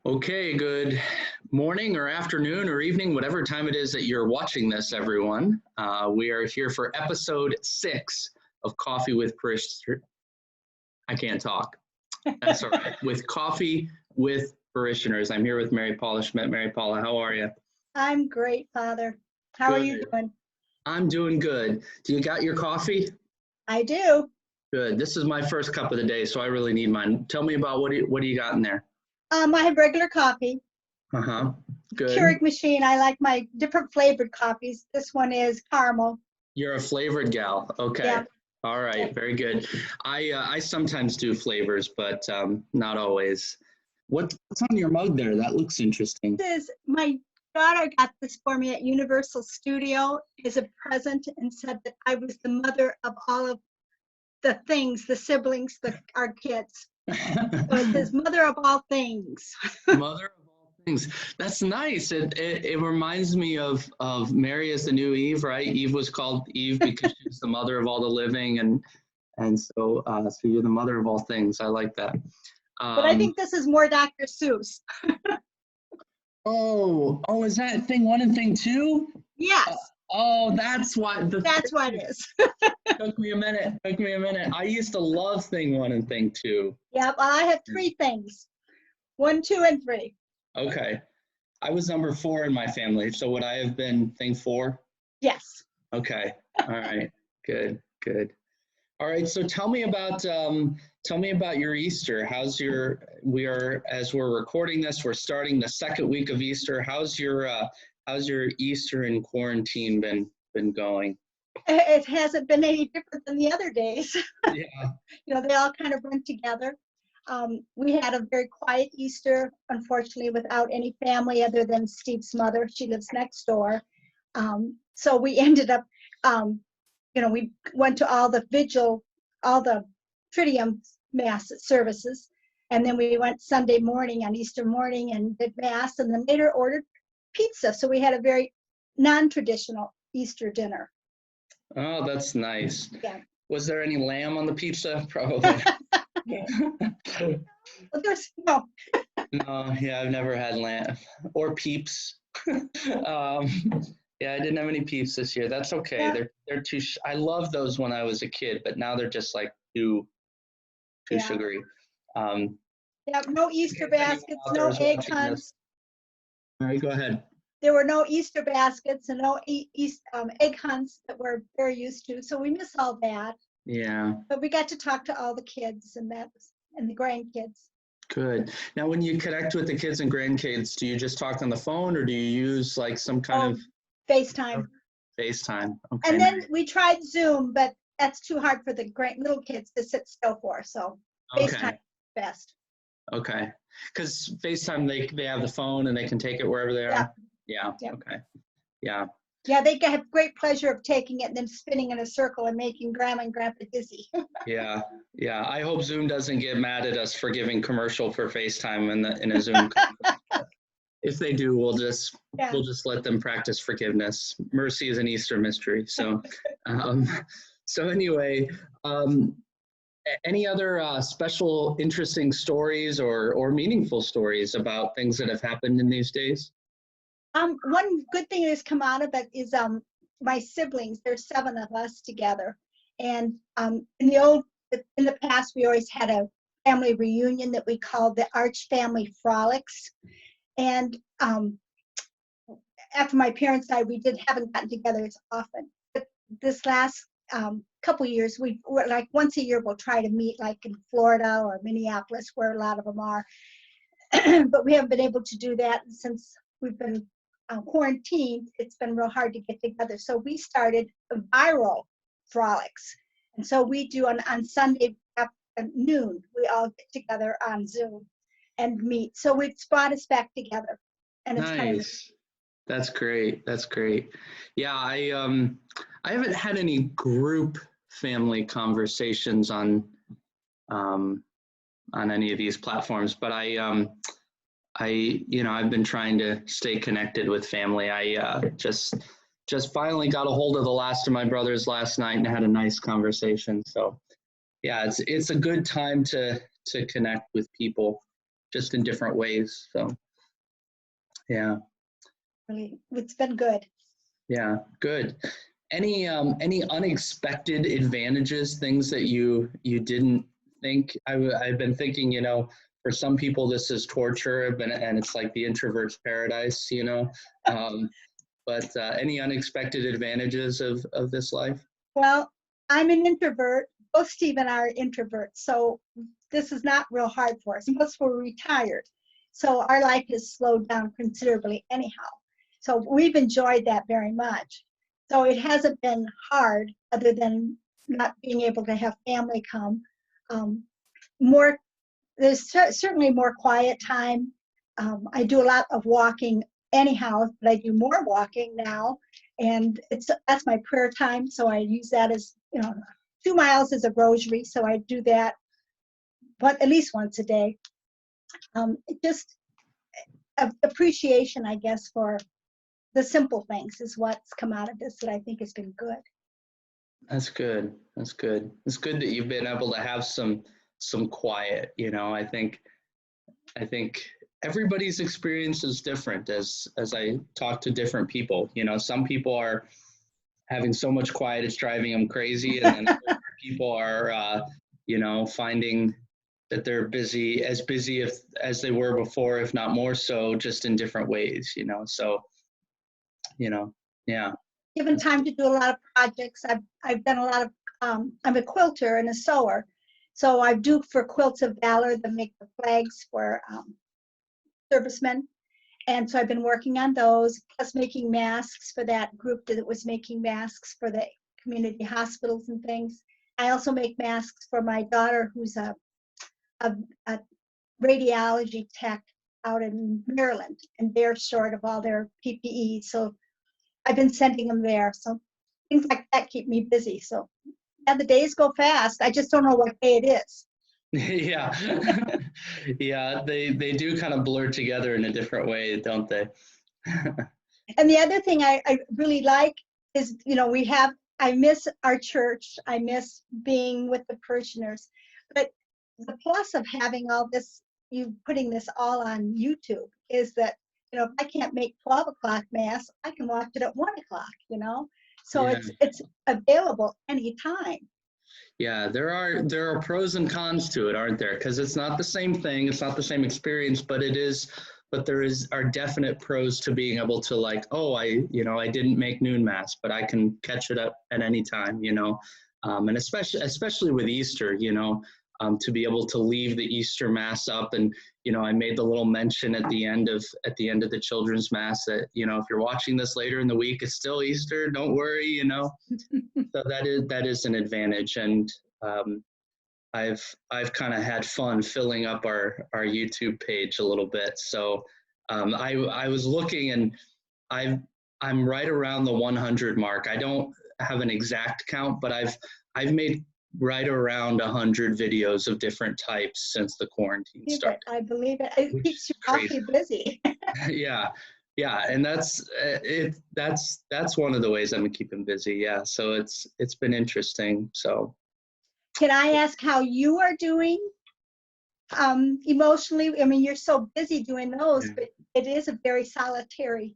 Okay, good morning or afternoon or evening, whatever time it is that you're watching this, everyone. We are here for episode 6 of Coffee with Parishioners. I can't talk. That's all right. With Coffee with Parishioners. I'm here with Mary Paula Schmitt. Mary Paula, how are you? I'm great, Father. How are you Good. doing? I'm doing good. Do you got your coffee? I do. Good. This is my first cup of the day, so I really need mine. Tell me about what do you got in there? I have regular coffee. Uh-huh. Good. Keurig machine. I like my different flavored coffees. This one is caramel. You're a flavored gal. Okay. Yeah. All right. Yeah. Very good. I sometimes do flavors, but not always. What's on your mug there? That looks interesting. This is my daughter got this for me at Universal Studio as a present and said that I was the mother of all of the things, the siblings, our kids. So it says mother of all things. Mother of all things. That's nice. It reminds me of Mary as the new Eve, right? Eve was called Eve because she was the mother of all the living, and so you're the mother of all things. I like that. But I think this is more Dr. Seuss. Oh, is that thing 1 and thing 2? Yes. Oh, that's why. That's what it is. Took me a minute. I used to love thing 1 and thing 2. Yeah, well, I have 3 things. 1, 2, and 3. Okay. I was number 4 in my family. So would I have been thing 4? Yes. Okay. All right. Good. All right. So tell me about your Easter. As we're recording this, we're starting the second week of Easter. How's your Easter in quarantine been going? It hasn't been any different than the other days. Yeah. They all kind of run together. We had a very quiet Easter, unfortunately, without any family other than Steve's mother. She lives next door. So we ended up, we went to all the Triduum Mass services. And then we went Sunday morning on Easter morning and did Mass, and then later ordered pizza. So we had a very non-traditional Easter dinner. Oh, that's nice. Yeah. Was there any lamb on the pizza? Probably. Well, there's no. No, yeah, I've never had lamb or peeps. Yeah, I didn't have any peeps this year. That's okay. Yeah. They're too. I loved those when I was a kid, but now they're just like too sugary. Yeah, no Easter baskets, no egg hunts. All right, go ahead. There were no Easter baskets and no egg hunts that we're very used to, so we miss all that. Yeah. But we got to talk to all the kids and the grandkids. Good. Now, when you connect with the kids and grandkids, do you just talk on the phone, or do you use like some kind of FaceTime? FaceTime. Okay. And then we tried Zoom, but that's too hard for the little kids to sit still for. So FaceTime is best. Okay. Because FaceTime, they have the phone and they can take it wherever they are. Yeah. Okay. Yeah. Yeah, they have great pleasure of taking it and then spinning in a circle and making Grandma and Grandpa dizzy. Yeah. I hope Zoom doesn't get mad at us for giving commercial for FaceTime in a Zoom. If they do, we'll just let them practice forgiveness. Mercy is an Easter mystery. So, anyway, any other special, interesting stories or meaningful stories about things that have happened in these days? One good thing that has come out of it is my siblings. There's 7 of us together, and in the past we always had a family reunion that we called the Arch Family Frolics, and after my parents died, we haven't gotten together as often. But this last couple years, we're like once a year we'll try to meet, like in Florida or Minneapolis, where a lot of them are. But we haven't been able to do that since we've been quarantined. It's been real hard to get together. So we started viral frolics. And so we do on Sunday afternoon, we all get together on Zoom and meet. So it's brought us back together. And it's nice. That's great. Yeah, I haven't had any group family conversations on any of these platforms, but I've been trying to stay connected with family. I just finally got a hold of the last of my brothers last night and had a nice conversation. So yeah, it's a good time to connect with people. just in different ways. So, yeah. Really, it's been good. Yeah, good. Any unexpected advantages, things that you didn't think? I've been thinking, for some people this is torture, and it's like the introvert's paradise, but any unexpected advantages of this life? Well, I'm an introvert. Both Steve and I are introverts, so this is not real hard for us. Plus, we're retired, so our life has slowed down considerably anyhow. So we've enjoyed that very much. So it hasn't been hard, other than not being able to have family come. More, there's certainly more quiet time. I do a lot of walking anyhow, but I do more walking now, and that's my prayer time. So I use that as 2 miles is a rosary, so I do that, but at least once a day. Just appreciation, I guess, for the simple things is what's come out of this that I think has been good. That's good. That's good. It's good that you've been able to have some quiet. I think everybody's experience is different as I talk to different people. Some people are having so much quiet it's driving them crazy, and then other people are finding that they're busy as they were before, if not more so, just in different ways. So yeah. Given time to do a lot of projects, I've done a lot of I'm a quilter and a sewer, so I do for Quilts of Valor that make the flags for servicemen. And so I've been working on those, plus making masks for that group that was making masks for the community hospitals and things. I also make masks for my daughter, who's a radiology tech out in Maryland, and they're short of all their PPE. So I've been sending them there. So things like that keep me busy. So yeah, the days go fast. I just don't know what day it is. Yeah. Yeah, they do kind of blur together in a different way, don't they? And the other thing I really like is, I miss our church. I miss being with the parishioners. But the plus of having all this, you putting this all on YouTube, is that, if I can't make 12 o'clock mass, I can watch it at 1 o'clock, So Yeah. it's available anytime. Yeah, there are pros and cons to it, aren't there? Because it's not the same thing, it's not the same experience, but there are definite pros to being able to, like, oh, I didn't make noon mass, but I can catch it up at any time, and especially with Easter, to be able to leave the Easter mass up, and I made the little mention at the end of the children's mass that if you're watching this later in the week, it's still Easter. Don't worry, So that is an advantage, and I've kind of had fun filling up our YouTube page a little bit. So I was looking, and I'm right around the 100 mark. I don't have an exact count, but I've made right around 100 videos of different types since the quarantine started. I believe it. It keeps you awfully busy. Yeah, and that's one of the ways I'm keeping busy. Yeah, so it's been interesting. So Can I ask how you are doing emotionally? I mean, you're so busy doing those, but it is a very solitary.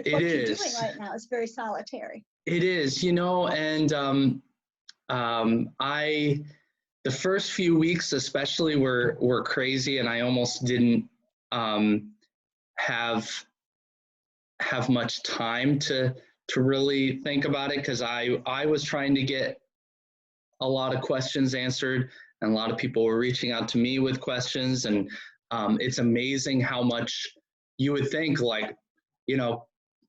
What you're doing right now is very solitary. It is, and the first few weeks especially were crazy, and I almost didn't have much time to really think about it, because I was trying to get a lot of questions answered, and a lot of people were reaching out to me with questions, and it's amazing how much you would think, like,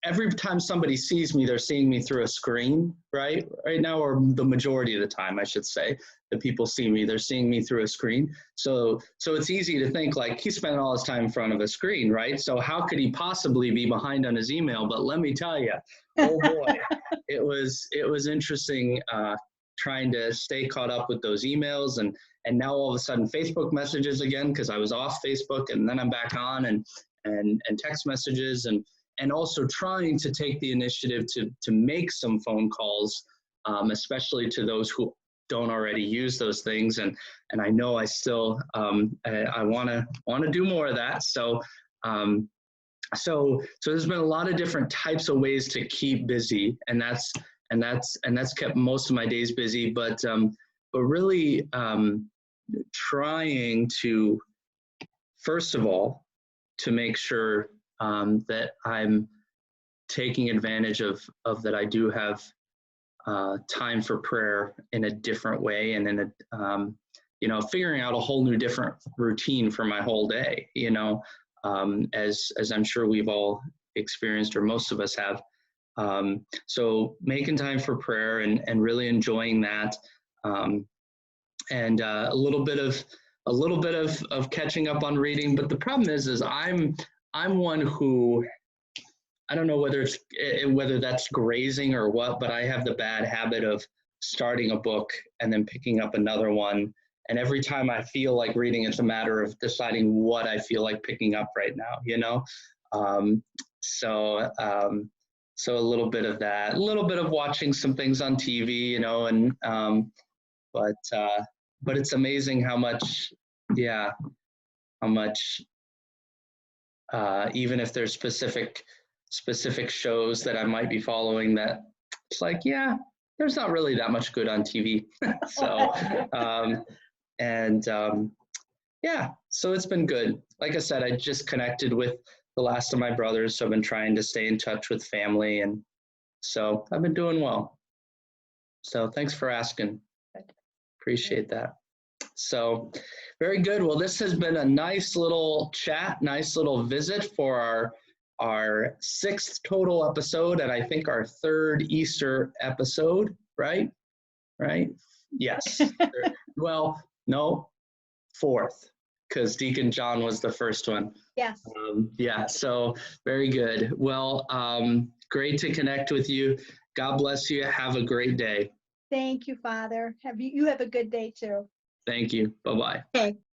every time somebody sees me, they're seeing me through a screen, right now, or the majority of the time, I should say, that people see me, they're seeing me through a screen. So it's easy to think, like, he spent all his time in front of a screen, right? So how could he possibly be behind on his email? But let me tell you, oh boy, it was interesting trying to stay caught up with those emails, and now all of a sudden Facebook messages again, because I was off Facebook, and then I'm back on, and text messages, and also trying to take the initiative to make some phone calls, especially to those who don't already use those things, and I know I still I want to do more of that. So so there's been a lot of different types of ways to keep busy, and that's kept most of my days busy. But really trying to, first of all, to make sure that I'm taking advantage of that I do have time for prayer in a different way, and in a figuring out a whole new different routine for my whole day, as I'm sure we've all experienced, or most of us have. So making time for prayer and really enjoying that, and a little bit of catching up on reading. But the problem is I'm one who, I don't know whether that's grazing or what, but I have the bad habit of starting a book and then picking up another one. And every time I feel like reading, it's a matter of deciding what I feel like picking up right now, So a little bit of that, a little bit of watching some things on TV, and but it's amazing how much, even if there's specific shows that I might be following, that it's like, there's not really that much good on TV. So, so it's been good. Like I said, I just connected with the last of my brothers, so I've been trying to stay in touch with family, and so I've been doing well. So thanks for asking. Appreciate that. So very good. Well, this has been a nice little chat, nice little visit for our 6th total episode, and I think our 3rd Easter episode, right? Yes. Well, no, 4th, because Deacon John was the first one. Yes. So very good. Well, great to connect with you. God bless you. Have a great day. Thank you, Father. You have a good day too. Thank you. Bye-bye. Okay.